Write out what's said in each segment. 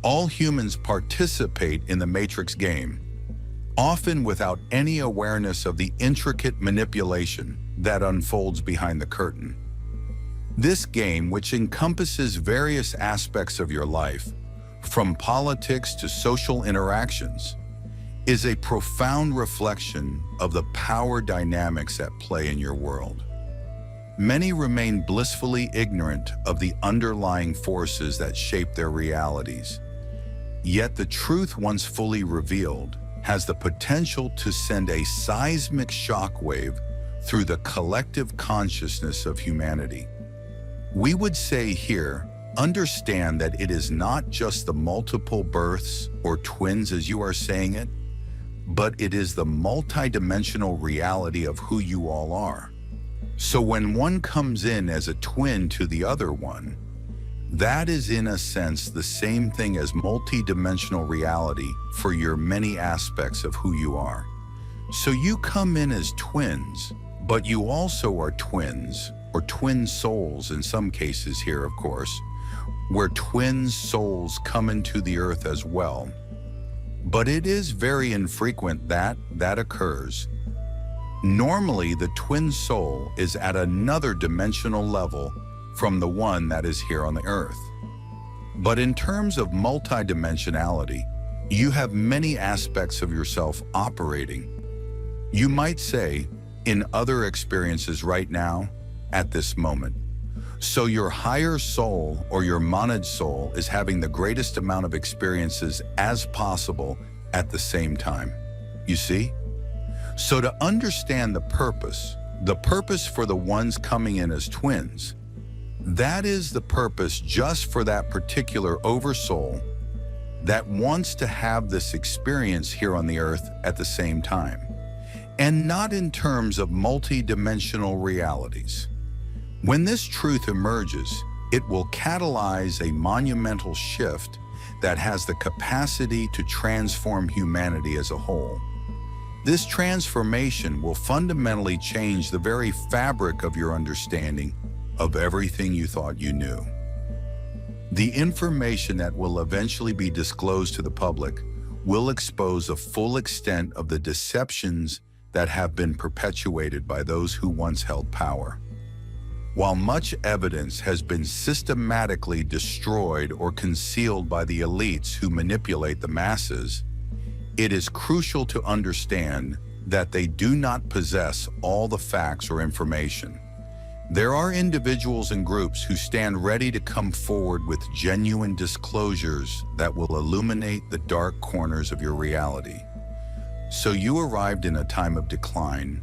All humans participate in the Matrix game, often without any awareness of the intricate manipulation that unfolds behind the curtain. This game, which encompasses various aspects of your life, from politics to social interactions, is a profound reflection of the power dynamics at play in your world. Many remain blissfully ignorant of the underlying forces that shape their realities. Yet the truth, once fully revealed, has the potential to send a seismic shockwave through the collective consciousness of humanity. We would say here, understand that it is not just the multiple births or twins as you are saying it, but it is the multidimensional reality of who you all are. So when one comes in as a twin to the other one, that is in a sense the same thing as multidimensional reality for your many aspects of who you are. So you come in as twins, but you also are twins, or twin souls in some cases here, of course, where twin souls come into the earth as well. But it is very infrequent that occurs. Normally, the twin soul is at another dimensional level from the one that is here on the earth. But in terms of multidimensionality, you have many aspects of yourself operating. You might say, in other experiences right now, at this moment. So your higher soul or your monad soul is having the greatest amount of experiences as possible at the same time. You see? So to understand the purpose for the ones coming in as twins, that is the purpose just for that particular oversoul that wants to have this experience here on the earth at the same time, and not in terms of multi-dimensional realities. When this truth emerges, it will catalyze a monumental shift that has the capacity to transform humanity as a whole. This transformation will fundamentally change the very fabric of your understanding of everything you thought you knew. The information that will eventually be disclosed to the public will expose the full extent of the deceptions that have been perpetuated by those who once held power. While much evidence has been systematically destroyed or concealed by the elites who manipulate the masses, it is crucial to understand that they do not possess all the facts or information. There are individuals and groups who stand ready to come forward with genuine disclosures that will illuminate the dark corners of your reality. So you arrived in a time of decline,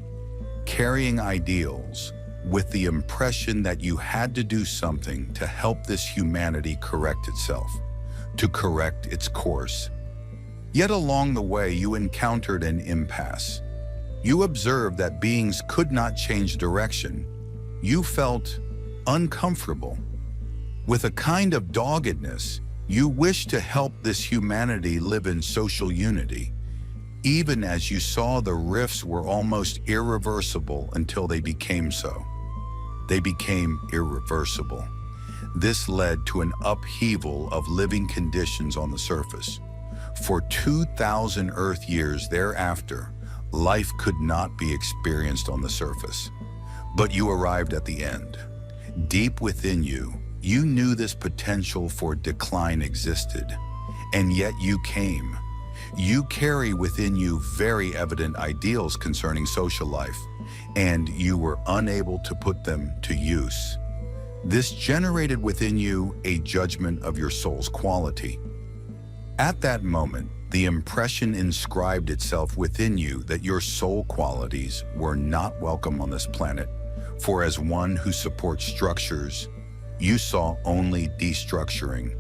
carrying ideals, with the impression that you had to do something to help this humanity correct itself, to correct its course. Yet along the way, you encountered an impasse. You observed that beings could not change direction. You felt uncomfortable. With a kind of doggedness, you wished to help this humanity live in social unity, even as you saw the rifts were almost irreversible until they became so. They became irreversible. This led to an upheaval of living conditions on the surface. For 2,000 Earth years thereafter, life could not be experienced on the surface. But you arrived at the end. Deep within you, you knew this potential for decline existed, and yet you came. You carry within you very evident ideals concerning social life, and you were unable to put them to use. This generated within you a judgment of your soul's quality. At that moment, the impression inscribed itself within you that your soul qualities were not welcome on this planet, for as one who supports structures, you saw only destructuring.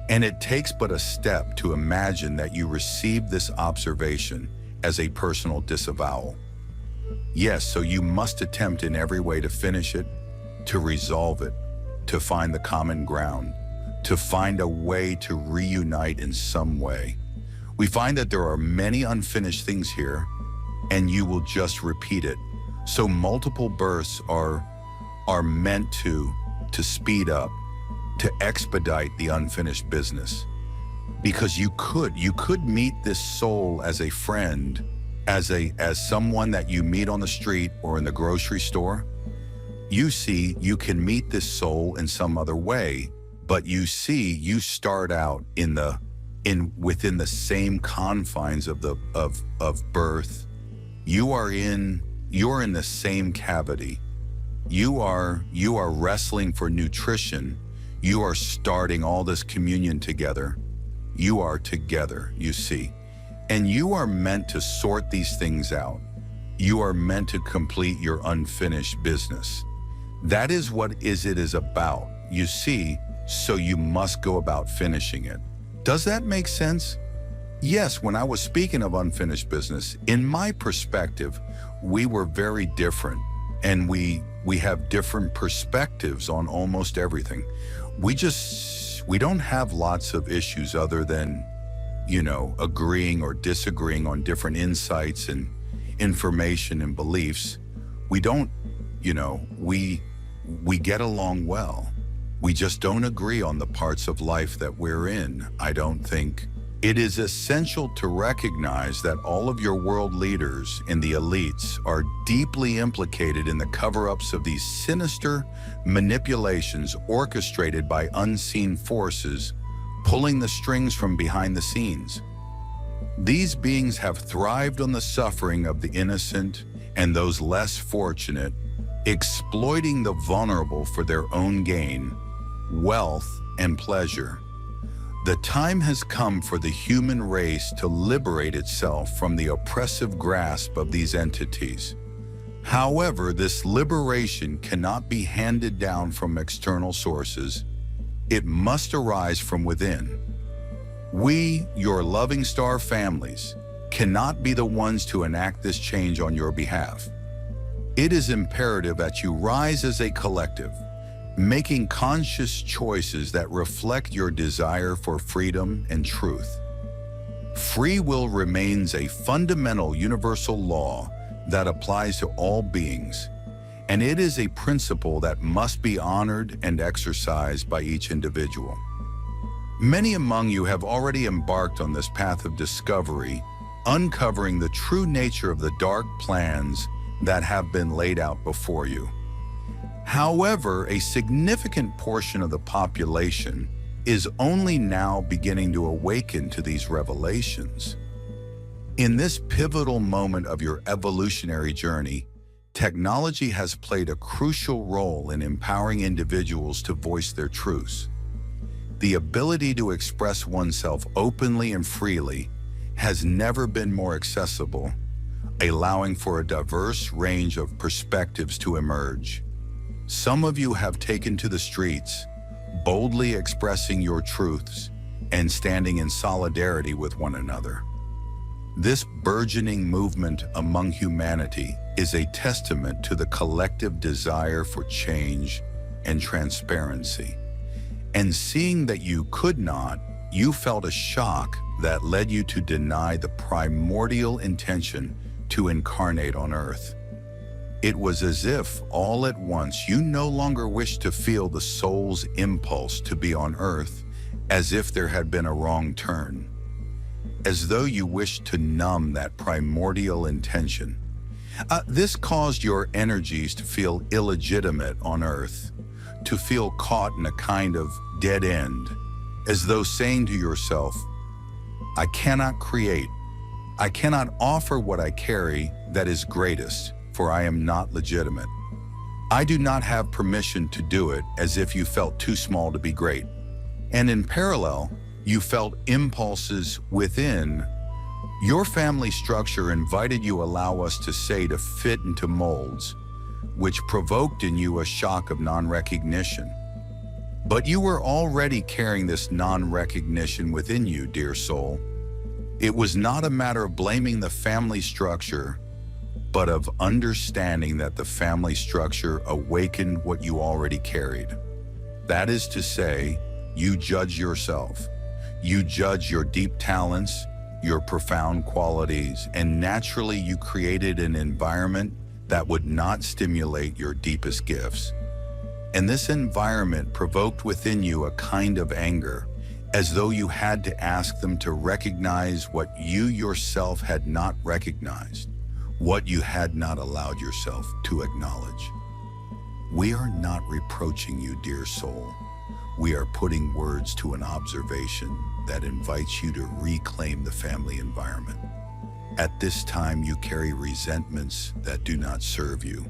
And it takes but a step to imagine that you received this observation as a personal disavowal. Yes, so you must attempt in every way to finish it, to resolve it, to find the common ground, to find a way to reunite in some way. We find that there are many unfinished things here, and you will just repeat it. So multiple births are meant to speed up, to expedite the unfinished business. because you could meet this soul as a friend, as someone that you meet on the street or in the grocery store. You see, you can meet this soul in some other way, but you see, you start out within the same confines of birth. You're in the same cavity. You are wrestling for nutrition. You are starting all this communion together. You are together, you see. And you are meant to sort these things out. You are meant to complete your unfinished business. That is what it is about, you see, so you must go about finishing it. Does that make sense? Yes, when I was speaking of unfinished business, in my perspective, we were very different, and we have different perspectives on almost everything. We don't have lots of issues other than, agreeing or disagreeing on different insights and information and beliefs. We don't, we get along well. We just don't agree on the parts of life that we're in, I don't think. It is essential to recognize that all of your world leaders and the elites are deeply implicated in the cover-ups of these sinister manipulations orchestrated by unseen forces, pulling the strings from behind the scenes. These beings have thrived on the suffering of the innocent and those less fortunate, exploiting the vulnerable for their own gain, wealth, and pleasure. The time has come for the human race to liberate itself from the oppressive grasp of these entities. However, this liberation cannot be handed down from external sources. It must arise from within. We, your loving star families, cannot be the ones to enact this change on your behalf. It is imperative that you rise as a collective, making conscious choices that reflect your desire for freedom and truth. Free will remains a fundamental universal law that applies to all beings, and it is a principle that must be honored and exercised by each individual. Many among you have already embarked on this path of discovery, uncovering the true nature of the dark plans that have been laid out before you. However, a significant portion of the population is only now beginning to awaken to these revelations. In this pivotal moment of your evolutionary journey, technology has played a crucial role in empowering individuals to voice their truths. The ability to express oneself openly and freely has never been more accessible, allowing for a diverse range of perspectives to emerge. Some of you have taken to the streets, boldly expressing your truths and standing in solidarity with one another. This burgeoning movement among humanity is a testament to the collective desire for change and transparency. And seeing that you could not, you felt a shock that led you to deny the primordial intention to incarnate on Earth. It was as if, all at once, you no longer wished to feel the soul's impulse to be on Earth, as if there had been a wrong turn. As though you wished to numb that primordial intention. This caused your energies to feel illegitimate on Earth, to feel caught in a kind of dead end, as though saying to yourself, I cannot create, I cannot offer what I carry that is greatest, for I am not legitimate. I do not have permission to do it, as if you felt too small to be great. And in parallel, you felt impulses within. Your family structure invited you allow us to say to fit into molds, which provoked in you a shock of non-recognition. But you were already carrying this non-recognition within you, dear soul. It was not a matter of blaming the family structure, but of understanding that the family structure awakened what you already carried. That is to say, you judge yourself. You judge your deep talents, your profound qualities, and naturally you created an environment that would not stimulate your deepest gifts. And this environment provoked within you a kind of anger, as though you had to ask them to recognize what you yourself had not recognized, what you had not allowed yourself to acknowledge. We are not reproaching you, dear soul. We are putting words to an observation that invites you to reclaim the family environment. At this time, you carry resentments that do not serve you,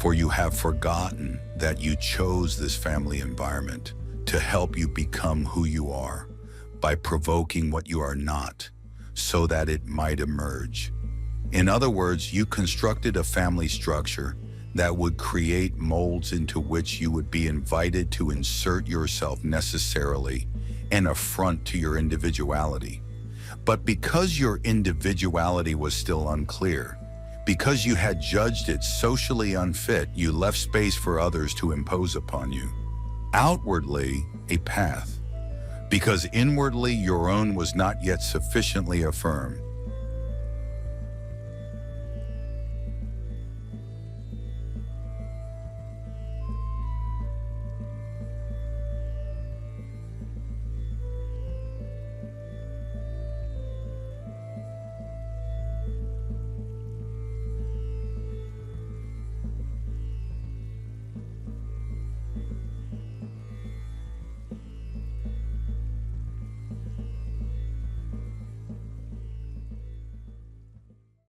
for you have forgotten that you chose this family environment to help you become who you are by provoking what you are not, so that it might emerge. In other words, you constructed a family structure that would create molds into which you would be invited to insert yourself necessarily, an affront to your individuality. But because your individuality was still unclear, because you had judged it socially unfit, you left space for others to impose upon you. Outwardly, a path, because inwardly your own was not yet sufficiently affirmed.